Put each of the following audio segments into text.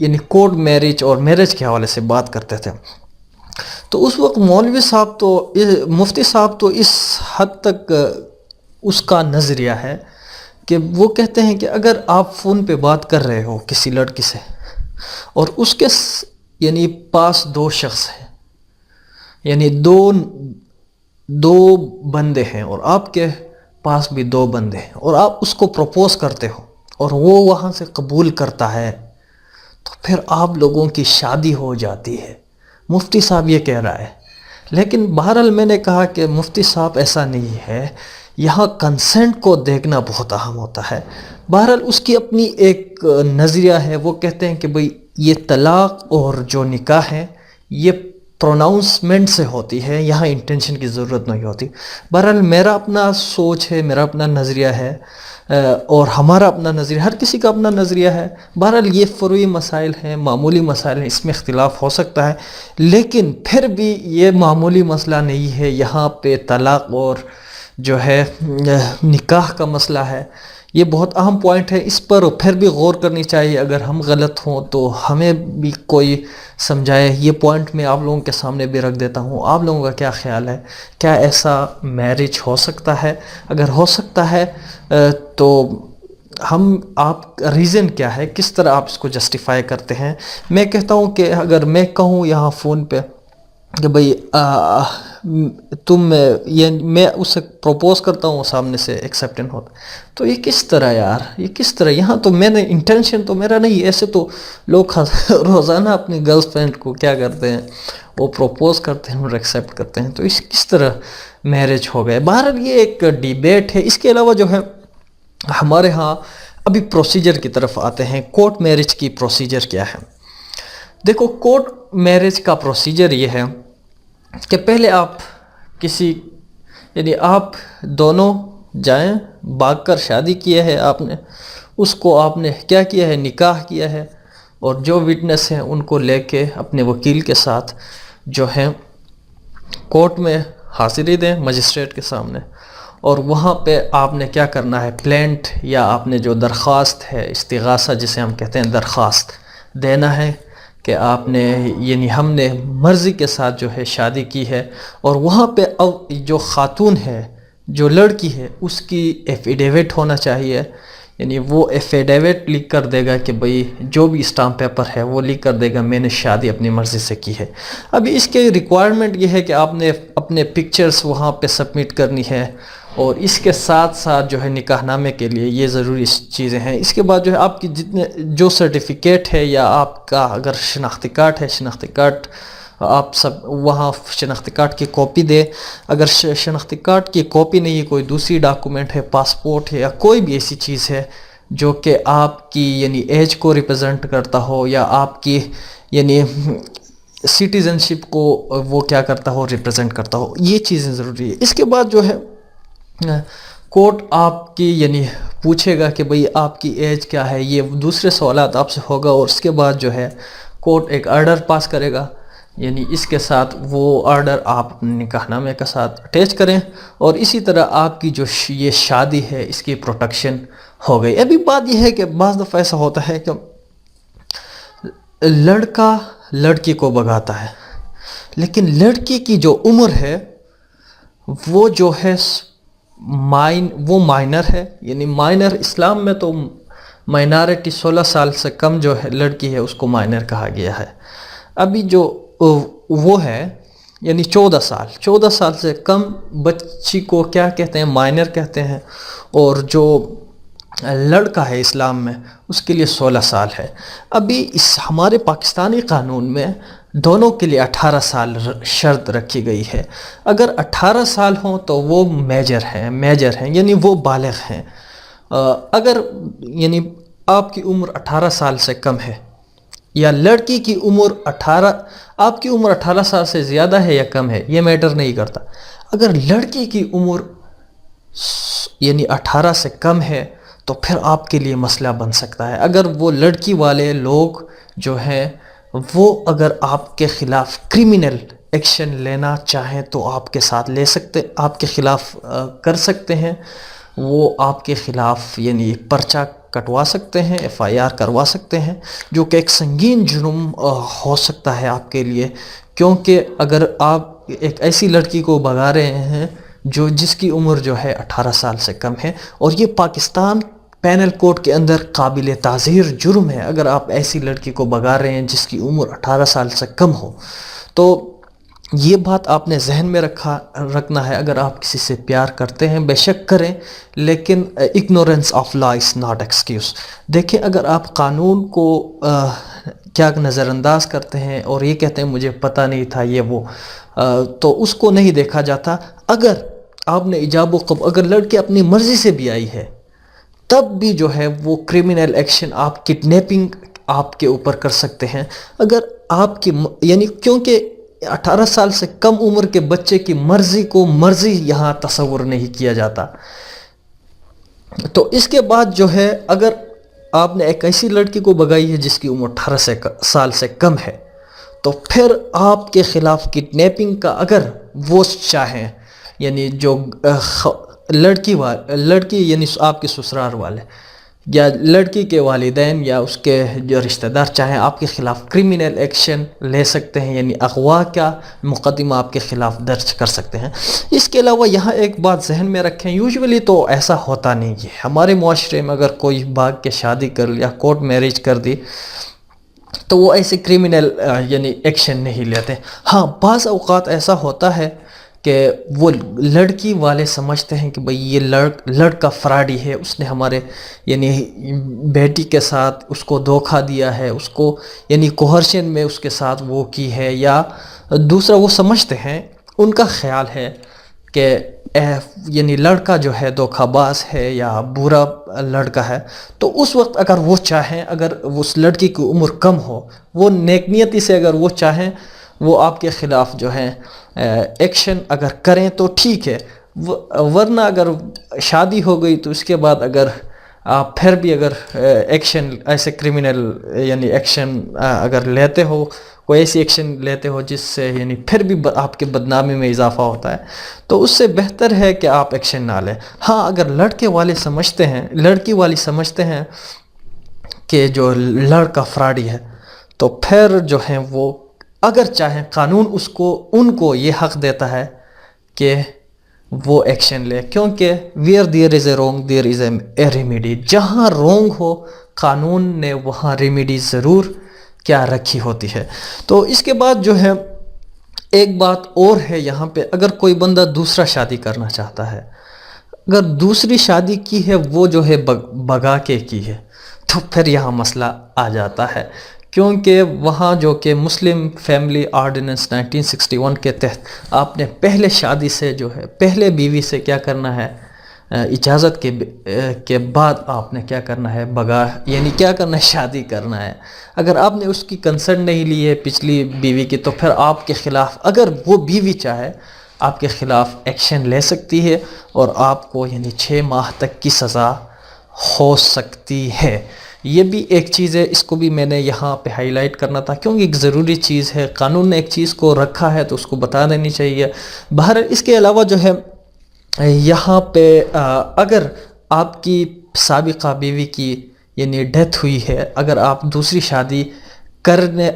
یعنی court marriage اور marriage کے حوالے سے بات کرتے تھے، تو اس وقت مولوی صاحب تو مفتی صاحب تو اس حد تک اس کا نظریہ ہے کہ وہ کہتے ہیں کہ اگر آپ فون پہ بات کر رہے ہو کسی لڑکی سے اور اس کے یعنی پاس دو شخص ہیں، یعنی دو بندے ہیں اور آپ کے پاس بھی دو بندے ہیں، اور آپ اس کو پروپوز کرتے ہو اور وہ وہاں سے قبول کرتا ہے، تو پھر آپ لوگوں کی شادی ہو جاتی ہے۔ مفتی صاحب یہ کہہ رہا ہے، لیکن بہرحال میں نے کہا کہ مفتی صاحب ایسا نہیں ہے، یہاں کنسنٹ کو دیکھنا بہت اہم ہوتا ہے۔ بہرحال اس کی اپنی ایک نظریہ ہے، وہ کہتے ہیں کہ بھئی یہ طلاق اور جو نکاح ہے یہ پروناؤنسمنٹ سے ہوتی ہے، یہاں انٹینشن کی ضرورت نہیں ہوتی۔ بہرحال میرا اپنا سوچ ہے، میرا اپنا نظریہ ہے، اور ہمارا اپنا نظریہ، ہر کسی کا اپنا نظریہ ہے۔ بہرحال یہ فروعی مسائل ہیں، معمولی مسائل ہیں، اس میں اختلاف ہو سکتا ہے، لیکن پھر بھی یہ معمولی مسئلہ نہیں ہے۔ یہاں پہ طلاق اور جو ہے نکاح کا مسئلہ ہے، یہ بہت اہم پوائنٹ ہے، اس پر پھر بھی غور کرنی چاہیے۔ اگر ہم غلط ہوں تو ہمیں بھی کوئی سمجھائے۔ یہ پوائنٹ میں آپ لوگوں کے سامنے بھی رکھ دیتا ہوں، آپ لوگوں کا کیا خیال ہے؟ کیا ایسا میرج ہو سکتا ہے؟ اگر ہو سکتا ہے تو آپ ریزن کیا ہے، کس طرح آپ اس کو جسٹیفائی کرتے ہیں؟ میں کہتا ہوں کہ اگر میں کہوں یہاں فون پہ کہ بھئی میں اسے پروپوز کرتا ہوں، سامنے سے ایکسیپٹنٹ ہوتا، تو یہ کس طرح یار، یہ کس طرح؟ یہاں تو میں نے انٹینشن تو میرا نہیں، ایسے تو لوگ روزانہ اپنی گرل فرینڈ کو کیا کرتے ہیں، وہ پروپوز کرتے ہیں اور ایکسیپٹ کرتے ہیں، تو اس کس طرح میرج ہو گئے؟ بہرحال یہ ایک ڈیبیٹ ہے۔ اس کے علاوہ جو ہے ہمارے ہاں ابھی پروسیجر کی طرف آتے ہیں، کورٹ میرج کی پروسیجر کیا ہے؟ دیکھو، کورٹ میرج کا پروسیجر یہ ہے کہ پہلے یعنی آپ دونوں جائیں، بھاگ کر شادی کی ہے آپ نے، اس کو آپ نے کیا کیا ہے، نکاح کیا ہے، اور جو وٹنس ہیں ان کو لے کے اپنے وکیل کے ساتھ جو ہیں کورٹ میں حاضری دیں، مجسٹریٹ کے سامنے، اور وہاں پہ آپ نے کیا کرنا ہے، پلینٹ یا آپ نے جو درخواست ہے، استغاثہ جسے ہم کہتے ہیں، درخواست دینا ہے کہ آپ نے یعنی ہم نے مرضی کے ساتھ جو ہے شادی کی ہے، اور وہاں پہ جو خاتون ہے، جو لڑکی ہے، اس کی ایفیڈیوٹ ہونا چاہیے، یعنی وہ ایفیڈیوٹ لکھ کر دے گا کہ بھئی جو بھی اسٹامپ پیپر ہے وہ لکھ کر دے گا میں نے شادی اپنی مرضی سے کی ہے۔ ابھی اس کے ریکوائرمنٹ یہ ہے کہ آپ نے اپنے پکچرز وہاں پہ سبمٹ کرنی ہے، اور اس کے ساتھ ساتھ جو ہے نکاح نامے کے لیے یہ ضروری چیزیں ہیں۔ اس کے بعد جو ہے آپ کی جو سرٹیفکیٹ ہے، یا آپ کا اگر شناختی کارڈ ہے، شناختی کارڈ آپ سب وہاں شناختی کارڈ کی کاپی دے۔ اگر شناختی کارڈ کی کاپی نہیں، کوئی دوسری ڈاکومنٹ ہے، پاسپورٹ ہے، یا کوئی بھی ایسی چیز ہے جو کہ آپ کی یعنی ایج کو ریپرزنٹ کرتا ہو، یا آپ کی یعنی سٹیزن شپ کو وہ کیا کرتا ہو، ریپرزنٹ کرتا ہو، یہ چیزیں ضروری ہے۔ اس کے بعد جو ہے کورٹ آپ کی یعنی پوچھے گا کہ بھئی آپ کی ایج کیا ہے، یہ دوسرے سوالات آپ سے ہوگا، اور اس کے بعد جو ہے کورٹ ایک آرڈر پاس کرے گا، یعنی اس کے ساتھ وہ آرڈر آپ اپنے نکاح نامے کے ساتھ اٹیچ کریں، اور اسی طرح آپ کی جو یہ شادی ہے اس کی پروٹیکشن ہو گئی۔ ابھی بات یہ ہے کہ بعض دفعہ ایسا ہوتا ہے کہ لڑکا لڑکی کو بھگاتا ہے، لیکن لڑکی کی جو عمر ہے وہ جو ہے وہ مائنر ہے، یعنی مائنر اسلام میں تو مائنارٹی 16 سال سے کم جو ہے لڑکی ہے اس کو مائنر کہا گیا ہے۔ ابھی جو وہ ہے یعنی 14 سال سے کم بچی کو کیا کہتے ہیں، مائنر کہتے ہیں، اور جو لڑکا ہے اسلام میں اس کے لیے 16 سال ہے۔ ابھی ہمارے پاکستانی قانون میں دونوں کے لیے 18 سال شرط رکھی گئی ہے۔ اگر 18 سال ہوں تو وہ میجر ہیں یعنی وہ بالغ ہیں۔ اگر یعنی آپ کی عمر 18 سال سے کم ہے، یا لڑکی کی عمر آپ کی عمر 18 سال سے زیادہ ہے یا کم ہے، یہ میٹر نہیں کرتا۔ اگر لڑکی کی عمر یعنی 18 سے کم ہے تو پھر آپ کے لیے مسئلہ بن سکتا ہے۔ اگر وہ لڑکی والے لوگ جو ہیں وہ اگر آپ کے خلاف کرمنل ایکشن لینا چاہیں تو آپ کے ساتھ آپ کے خلاف کر سکتے ہیں، وہ آپ کے خلاف یعنی پرچہ کٹوا سکتے ہیں، FIR کروا سکتے ہیں، جو کہ ایک سنگین جرم ہو سکتا ہے آپ کے لیے، کیونکہ اگر آپ ایک ایسی لڑکی کو بھگا رہے ہیں جس کی عمر جو ہے 18 سال سے کم ہے، اور یہ پاکستان پینل کوڈ کے اندر قابل تعزیر جرم ہے اگر آپ ایسی لڑکی کو بھگا رہے ہیں جس کی عمر 18 سال سے کم ہو. تو یہ بات آپ نے ذہن میں رکھنا ہے. اگر آپ کسی سے پیار کرتے ہیں بے شک کریں، لیکن ignorance of law is not excuse. دیکھیں، اگر آپ قانون کو کیا نظر انداز کرتے ہیں اور یہ کہتے ہیں مجھے پتہ نہیں تھا یہ وہ، تو اس کو نہیں دیکھا جاتا. اگر آپ نے ایجاب و قبول، اگر لڑکی اپنی مرضی سے بھی آئی ہے تب بھی جو ہے وہ کرمنل ایکشن، آپ کڈنیپنگ آپ کے اوپر کر سکتے ہیں. اگر آپ کی یعنی کیونکہ 18 سال سے کم عمر کے بچے کی مرضی کو مرضی یہاں تصور نہیں کیا جاتا. تو اس کے بعد جو ہے اگر آپ نے ایک ایسی لڑکی کو بھگائی ہے جس کی عمر 18 سال سے کم ہے، تو پھر آپ کے خلاف کڈنیپنگ کا اگر وہ چاہیں، یعنی جو لڑکی یعنی آپ کے سسرال والے یا لڑکی کے والدین یا اس کے جو رشتہ دار چاہیں آپ کے خلاف کرمنل ایکشن لے سکتے ہیں، یعنی اغوا کا مقدمہ آپ کے خلاف درج کر سکتے ہیں. اس کے علاوہ یہاں ایک بات ذہن میں رکھیں، یوجولی تو ایسا ہوتا نہیں ہے ہمارے معاشرے میں. اگر کوئی بھاگ کے شادی کر لیا، کورٹ میرج کر دی، تو وہ ایسے کرمنل یعنی ایکشن نہیں لیتے. ہاں، بعض اوقات ایسا ہوتا ہے کہ وہ لڑکی والے سمجھتے ہیں کہ بھئی یہ لڑکا فراڈی ہے، اس نے ہمارے یعنی بیٹی کے ساتھ اس کو دھوکہ دیا ہے، اس کو یعنی کوہرشن میں اس کے ساتھ وہ کی ہے، یا دوسرا وہ سمجھتے ہیں، ان کا خیال ہے کہ یعنی لڑکا جو ہے دھوکہ باز ہے یا برا لڑکا ہے. تو اس وقت اگر وہ چاہیں، اگر اس لڑکی کی عمر کم ہو، وہ نیک نیتی سے اگر وہ چاہیں، وہ آپ کے خلاف جو ہے ایکشن اگر کریں تو ٹھیک ہے. ورنہ اگر شادی ہو گئی تو اس کے بعد اگر آپ پھر بھی اگر ایکشن ایسے کرمنل یعنی ایکشن اگر لیتے ہو، کوئی ایسی ایکشن لیتے ہو جس سے یعنی پھر بھی آپ کے بدنامی میں اضافہ ہوتا ہے، تو اس سے بہتر ہے کہ آپ ایکشن نہ لیں. ہاں، اگر لڑکی والی سمجھتے ہیں کہ جو لڑکا فراڈی ہے، تو پھر جو ہے وہ اگر چاہیں قانون ان کو یہ حق دیتا ہے کہ وہ ایکشن لے، کیونکہ where there is a wrong there is a remedy. جہاں رونگ ہو قانون نے وہاں ریمیڈی ضرور کیا رکھی ہوتی ہے. تو اس کے بعد جو ہے ایک بات اور ہے یہاں پہ، اگر کوئی بندہ دوسرا شادی کرنا چاہتا ہے، اگر دوسری شادی کی ہے وہ جو ہے بگا کے کی ہے، تو پھر یہاں مسئلہ آ جاتا ہے. کیونکہ وہاں جو کہ مسلم فیملی آرڈیننس 1961 کے تحت آپ نے پہلے شادی سے جو ہے پہلے بیوی سے کیا کرنا ہے، اجازت کے بعد آپ نے کیا کرنا ہے، یعنی کیا کرنا ہے، شادی کرنا ہے. اگر آپ نے اس کی کنسرن نہیں لی ہے پچھلی بیوی کی، تو پھر آپ کے خلاف اگر وہ بیوی چاہے آپ کے خلاف ایکشن لے سکتی ہے، اور آپ کو یعنی 6 ماہ تک کی سزا ہو سکتی ہے. یہ بھی ایک چیز ہے، اس کو بھی میں نے یہاں پہ ہائی لائٹ کرنا تھا کیونکہ ایک ضروری چیز ہے. قانون نے ایک چیز کو رکھا ہے تو اس کو بتا دینی چاہیے. بہرحال اس کے علاوہ جو ہے یہاں پہ اگر آپ کی سابقہ بیوی کی یعنی ڈیتھ ہوئی ہے، اگر آپ دوسری شادی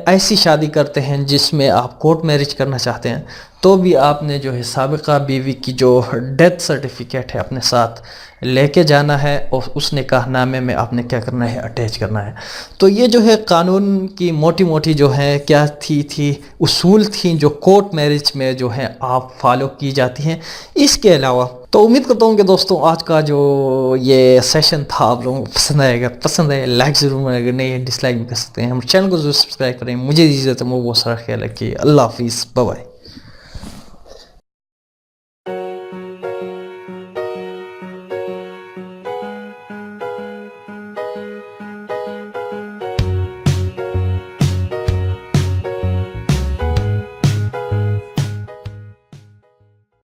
ایسی شادی کرتے ہیں جس میں آپ کورٹ میرج کرنا چاہتے ہیں، تو بھی آپ نے جو ہے سابقہ بیوی کی جو ڈیتھ سرٹیفکیٹ ہے اپنے ساتھ لے کے جانا ہے، اور اس نکاح نامے میں آپ نے کیا کرنا ہے، اٹیچ کرنا ہے. تو یہ جو ہے قانون کی موٹی جو ہے کیا تھی اصول تھیں جو کورٹ میرج میں جو ہے آپ فالو کی جاتی ہیں. اس کے علاوہ تو امید کرتا ہوں کہ دوستوں آج کا جو یہ سیشن تھا آپ لوگوں کو پسند آئے گا. پسند ہے لائک ضرور، اگر نہیں ڈس لائک بھی کر سکتے ہیں. ہم چینل کو ضرور سبسکرائب کریں. مجھے اجازت ہے، وہ بہت سارا خیال رکھیے. اللہ حافظ، بائے بائے.